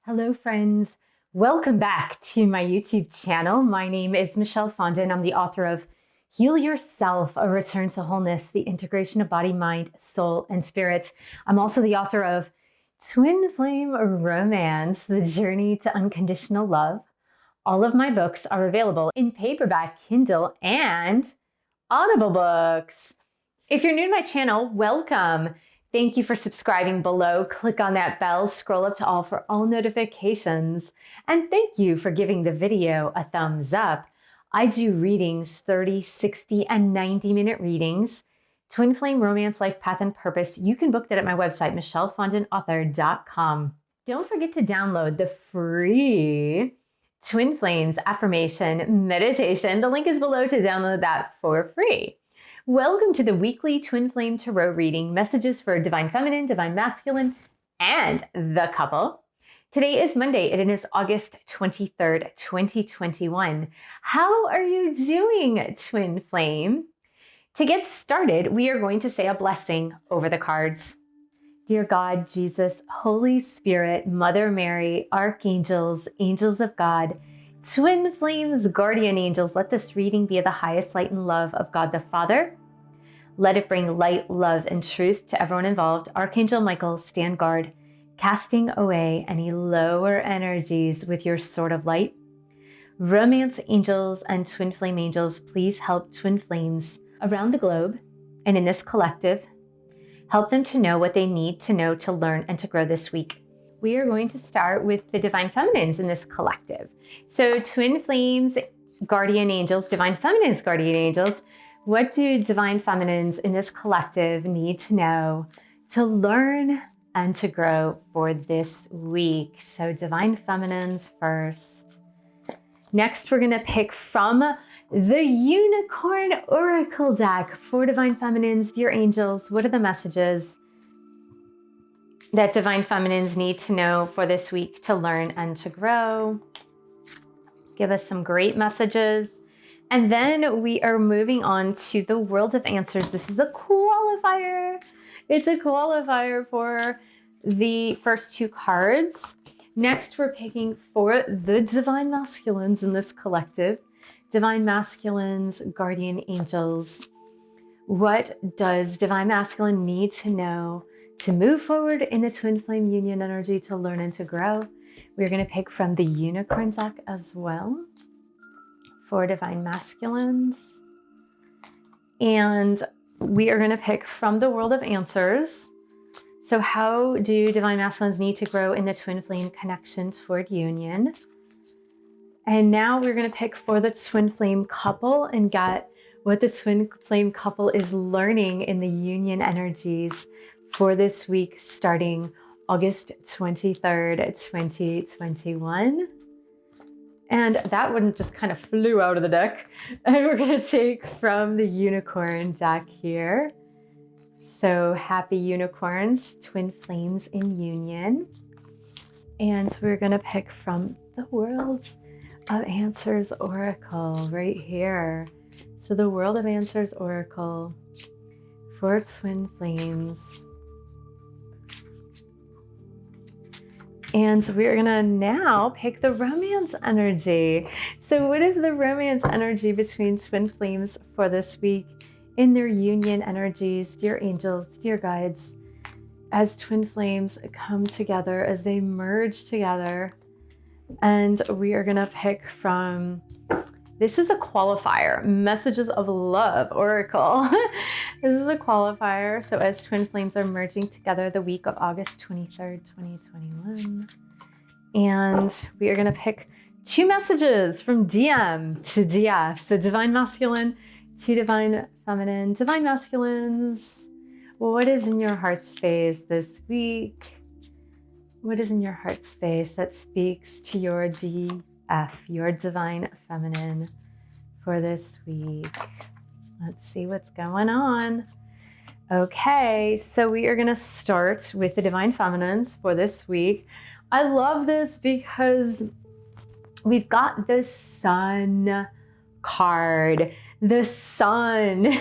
Hello friends, welcome back to my YouTube channel. My name is Michelle Fondin. I'm the author of Heal Yourself, A Return to Wholeness, the Integration of Body, Mind, Soul, and Spirit. I'm also the author of Twin Flame Romance, The Journey to Unconditional Love. All of my books are available in paperback, Kindle, and Audible books. If you're new to my channel, welcome. Thank you for subscribing below. Click on that bell, scroll up to all for all notifications. And thank you for giving the video a thumbs up. I do readings, 30, 60, and 90-minute readings. Twin Flame Romance, Life Path, and Purpose. You can book that at my website, michellefondinauthor.com. Don't forget to download the free Twin Flames Affirmation Meditation. The link is below to download that for free. Welcome to the weekly Twin Flame Tarot reading, messages for Divine Feminine, Divine Masculine, and the couple. Today is Monday, and it is August 23rd, 2021. How are you doing, Twin Flame? To get started, we are going to say a blessing over the cards. Dear God, Jesus, Holy Spirit, Mother Mary, Archangels, Angels of God, Twin Flames, Guardian Angels, let this reading be of the highest light and love of God the Father. Let it bring light, love, and truth to everyone involved. Archangel Michael, stand guard, casting away any lower energies with your sword of light. Romance angels and Twin Flame angels, please help Twin Flames around the globe and in this collective. Help them to know what they need to know to learn and to grow this week. We are going to start with the Divine Feminines in this collective. So Twin Flames, Guardian Angels, Divine Feminines, Guardian Angels, what do Divine Feminines in this collective need to know to learn and to grow for this week? So Divine Feminines first. Next, we're gonna pick from the Unicorn Oracle deck for Divine Feminines. Dear Angels, what are the messages that Divine Feminines need to know for this week to learn and to grow? Give us some great messages. And then we are moving on to the World of Answers. This is a qualifier. It's a qualifier for the first two cards. Next, we're picking for the Divine Masculines in this collective. Divine Masculines, Guardian Angels. What does Divine Masculine need to know to move forward in the Twin Flame Union energy to learn and to grow? We're going to pick from the Unicorn deck as well for Divine Masculines. And we are going to pick from the World of Answers. So how do Divine Masculines need to grow in the Twin Flame connection toward union? And now we're going to pick for the Twin Flame couple and get what the Twin Flame couple is learning in the union energies for this week starting August 23rd, 2021. And that one just kind of flew out of the deck. And we're going to take from the Unicorn deck here. So happy unicorns, Twin Flames in union. And we're going to pick from the World of Answers Oracle right here. So the World of Answers Oracle for Twin Flames. And we're gonna now pick the romance energy. So what is the romance energy between Twin Flames for this week in their union energies? Dear angels, dear guides, as Twin Flames come together, as they merge together. And we are gonna pick from, this is a qualifier, Messages of Love Oracle. This is a qualifier. So as Twin Flames are merging together the week of August 23rd, 2021. And we are going to pick two messages from DM to DF. So Divine Masculine to Divine Feminine. Divine Masculines, what is in your heart space this week? What is in your heart space that speaks to your DF, your Divine Feminine, for this week? Let's see what's going on. Okay, so we are going to start with the Divine Feminines for this week. I love this because we've got the Sun card. The Sun.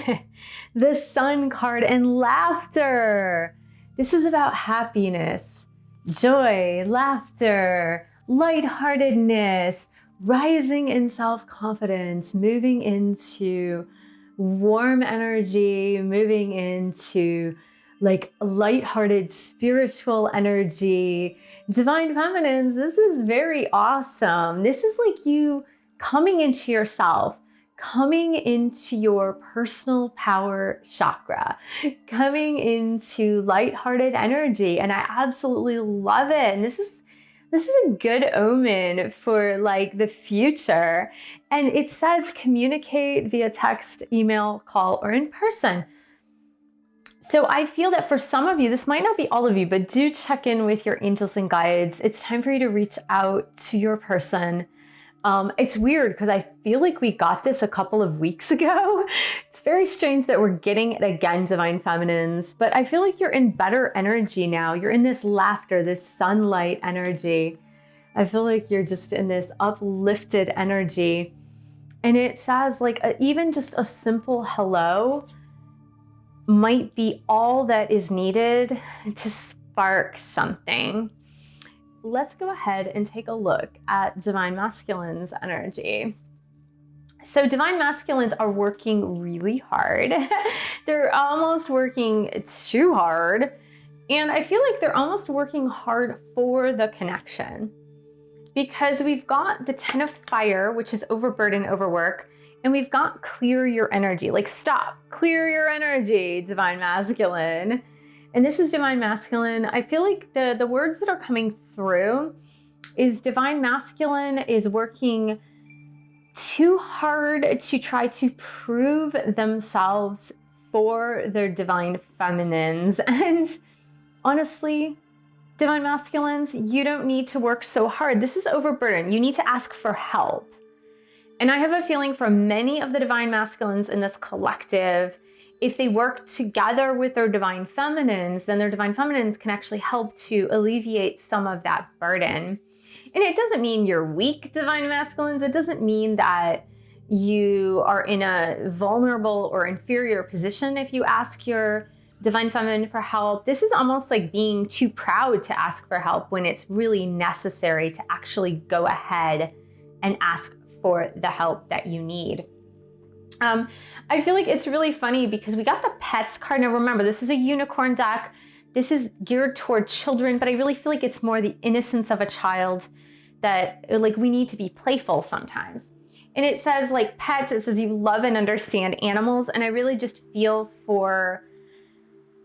The Sun card and laughter. This is about happiness joy, laughter, lightheartedness, rising in self-confidence, moving into warm energy, moving into like lighthearted spiritual energy. Divine feminines, this is very awesome. This is like you coming into yourself, coming into your personal power chakra, coming into lighthearted energy. And I absolutely love it. And this is a good omen for like the future. And it says communicate via text, email, call, or in person. So I feel that for some of you, this might not be all of you, but do check in with your angels and guides. It's time for you to reach out to your person. It's weird because I feel like we got this a couple of weeks ago. It's very strange that we're getting it again, Divine Feminines, but I feel like you're in better energy now. You're in this laughter, this sunlight energy. I feel like you're just in this uplifted energy. And it says like even just a simple hello might be all that is needed to spark something. Let's go ahead and take a look at Divine Masculine's energy. So Divine Masculines are working really hard. They're almost working too hard. And I feel like they're almost working hard for the connection. Because we've got the 10 of Fire, which is overburden, overwork, and we've got clear your energy. Like stop, clear your energy, Divine Masculine. And this is Divine Masculine. I feel like the words that are coming through is Divine Masculine is working too hard to try to prove themselves for their Divine Feminines. And honestly, Divine Masculines, you don't need to work so hard. This is overburden. You need to ask for help. And I have a feeling for many of the Divine Masculines in this collective, if they work together with their Divine Feminines, then their Divine Feminines can actually help to alleviate some of that burden. And it doesn't mean you're weak, Divine Masculines. It doesn't mean that you are in a vulnerable or inferior position if you ask your Divine Feminine for help. This is almost like being too proud to ask for help when it's really necessary to actually go ahead and ask for the help that you need. I feel like it's really funny because we got the Pets card. Now remember, this is a unicorn deck. This is geared toward children, but I really feel like it's more the innocence of a child, that like we need to be playful sometimes. And it says like pets, it says you love and understand animals. And I really just feel for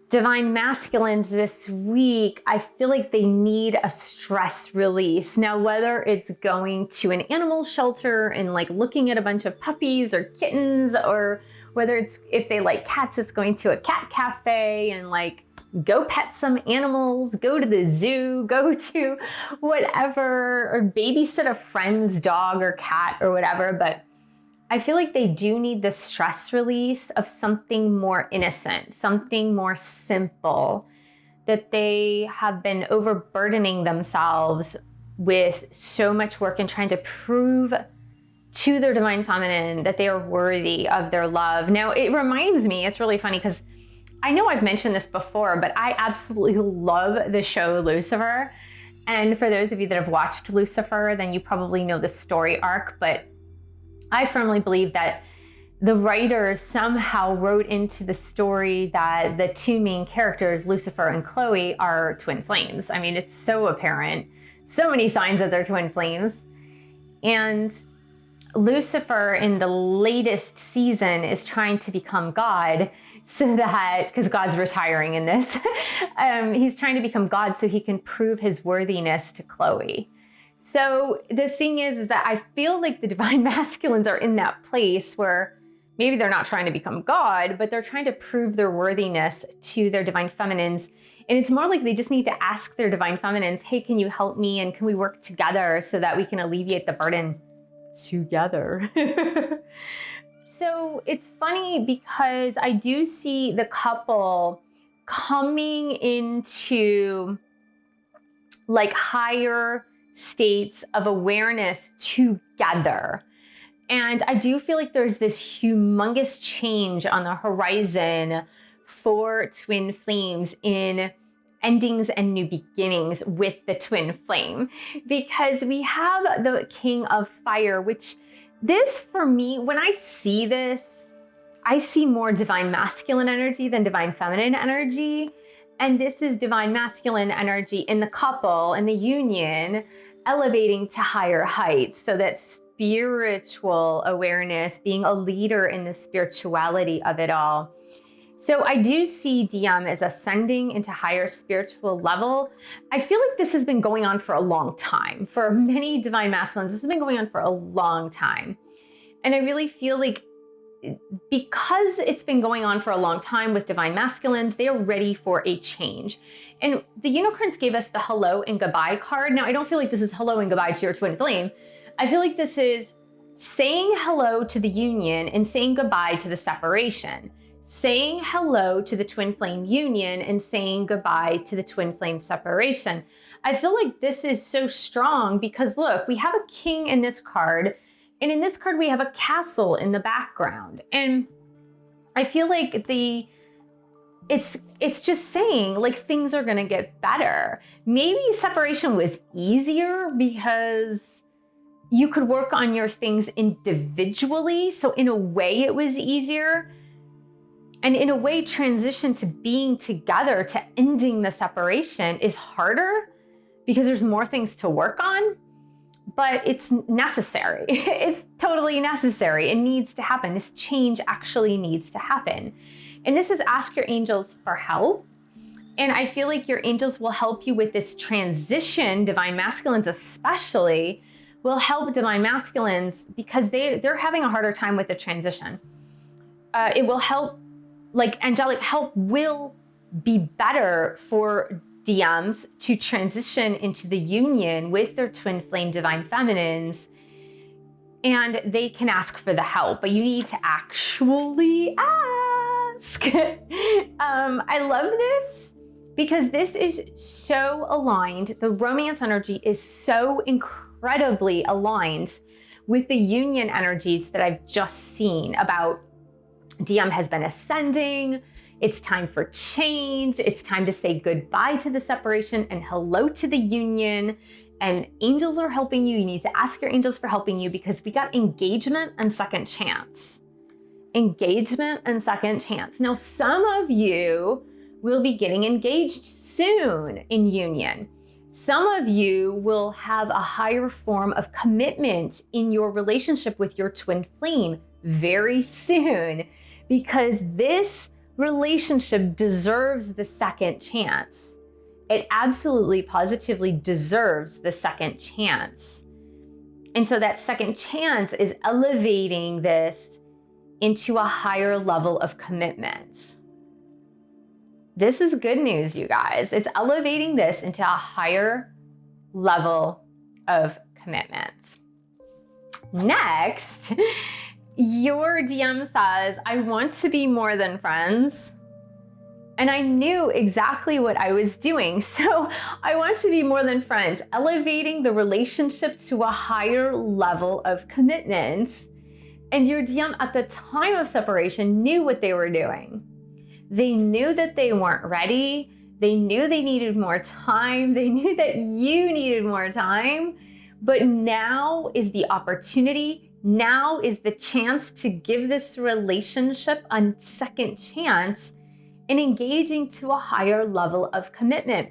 Divine Masculines this week, I feel like they need a stress release. Now, whether it's going to an animal shelter and like looking at a bunch of puppies or kittens, or whether it's, if they like cats, it's going to a cat cafe and like go pet some animals, go to the zoo, go to whatever, or babysit a friend's dog or cat or whatever. But I feel like they do need the stress release of something more innocent, something more simple, that they have been overburdening themselves with so much work and trying to prove to their Divine Feminine that they are worthy of their love. Now, it reminds me, it's really funny because I know I've mentioned this before, but I absolutely love the show Lucifer. And for those of you that have watched Lucifer, then you probably know the story arc, but I firmly believe that the writers somehow wrote into the story that the two main characters, Lucifer and Chloe, are twin flames. I mean, it's so apparent. So many signs that they're twin flames. And Lucifer in the latest season is trying to become God, so that, because God's retiring in this, he's trying to become God so he can prove his worthiness to Chloe. So the thing is that I feel like the Divine Masculines are in that place where maybe they're not trying to become God, but they're trying to prove their worthiness to their Divine Feminines. And it's more like they just need to ask their Divine Feminines, hey, can you help me? And can we work together so that we can alleviate the burden together? So it's funny because I do see the couple coming into like higher states of awareness together. And I do feel like there's this humongous change on the horizon for twin flames in endings and new beginnings with the twin flame, because we have the King of Fire, which this, for me, when I see this, I see more divine masculine energy than divine feminine energy. And this is divine masculine energy in the couple, in the union, elevating to higher heights. So that spiritual awareness, being a leader in the spirituality of it all. So I do see DM as ascending into higher spiritual level. I feel like this has been going on for a long time. For many divine masculines, this has been going on for a long time. And I really feel like because it's been going on for a long time with divine masculines, they are ready for a change. And the unicorns gave us the hello and goodbye card. Now, I don't feel like this is hello and goodbye to your twin flame. I feel like this is saying hello to the union and saying goodbye to the separation. Saying hello to the twin flame union and saying goodbye to the twin flame separation. I feel like this is so strong because look, we have a king in this card, and in this card we have a castle in the background. And I feel like it's just saying like things are gonna get better. Maybe separation was easier because you could work on your things individually. So in a way it was easier. And in a way, transition to being together, to ending the separation is harder because there's more things to work on, but it's necessary. It's totally necessary. It needs to happen. This change actually needs to happen. And this is ask your angels for help. And I feel like your angels will help you with this transition. Divine masculines especially will help divine masculines because they're having a harder time with the transition. It will help. Like angelic help will be better for DMs to transition into the union with their twin flame divine feminines, and they can ask for the help, but you need to actually ask. I love this because this is so aligned. The romance energy is so incredibly aligned with the union energies that I've just seen about DM has been ascending. It's time for change. It's time to say goodbye to the separation and hello to the union. And angels are helping you. You need to ask your angels for helping you because we got engagement and second chance. Engagement and second chance. Now, some of you will be getting engaged soon in union. Some of you will have a higher form of commitment in your relationship with your twin flame very soon, because this relationship deserves the second chance. It absolutely, positively deserves the second chance. And so that second chance is elevating this into a higher level of commitment. This is good news, you guys. It's elevating this into a higher level of commitment. Next, your DM says, I want to be more than friends. And I knew exactly what I was doing. So I want to be more than friends, elevating the relationship to a higher level of commitment. And your DM at the time of separation knew what they were doing. They knew that they weren't ready. They knew they needed more time. They knew that you needed more time. But now is the opportunity. Now is the chance to give this relationship a second chance in engaging to a higher level of commitment.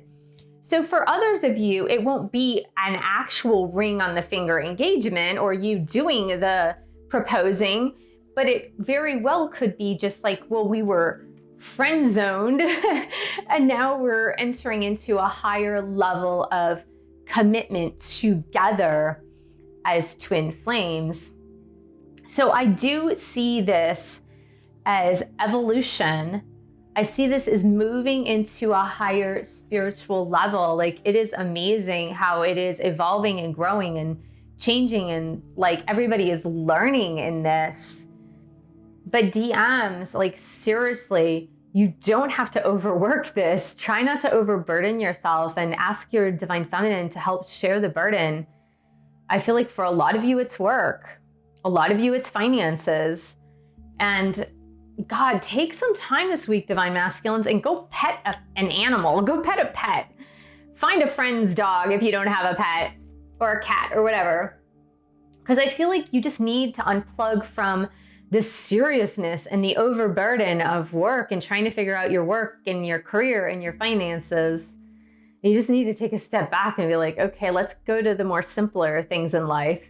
So for others of you, it won't be an actual ring on the finger engagement or you doing the proposing, but it very well could be just like, well, we were friend zoned and now we're entering into a higher level of commitment together as twin flames. So I do see this as evolution. I see this as moving into a higher spiritual level. Like, it is amazing how it is evolving and growing and changing, and like everybody is learning in this. But DMs, like, seriously, you don't have to overwork this. Try not to overburden yourself and ask your divine feminine to help share the burden. I feel like for a lot of you, it's work. A lot of you, it's finances. And God, take some time this week, Divine Masculines, and go pet an animal. Go pet a pet. Find a friend's dog if you don't have a pet, or a cat or whatever. Because I feel like you just need to unplug from the seriousness and the overburden of work and trying to figure out your work and your career and your finances. You just need to take a step back and be like, okay, let's go to the more simpler things in life.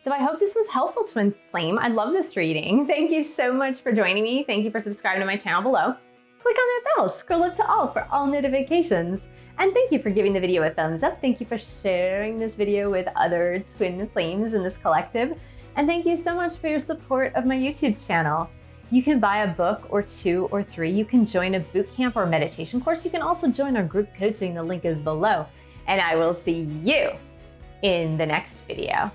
So I hope this was helpful, Twin Flame. I love this reading. Thank you so much for joining me. Thank you for subscribing to my channel below. Click on that bell, scroll up to all for all notifications. And thank you for giving the video a thumbs up. Thank you for sharing this video with other Twin Flames in this collective. And thank you so much for your support of my YouTube channel. You can buy a book or 2 or 3. You can join a bootcamp or meditation course. You can also join our group coaching. The link is below. And I will see you in the next video.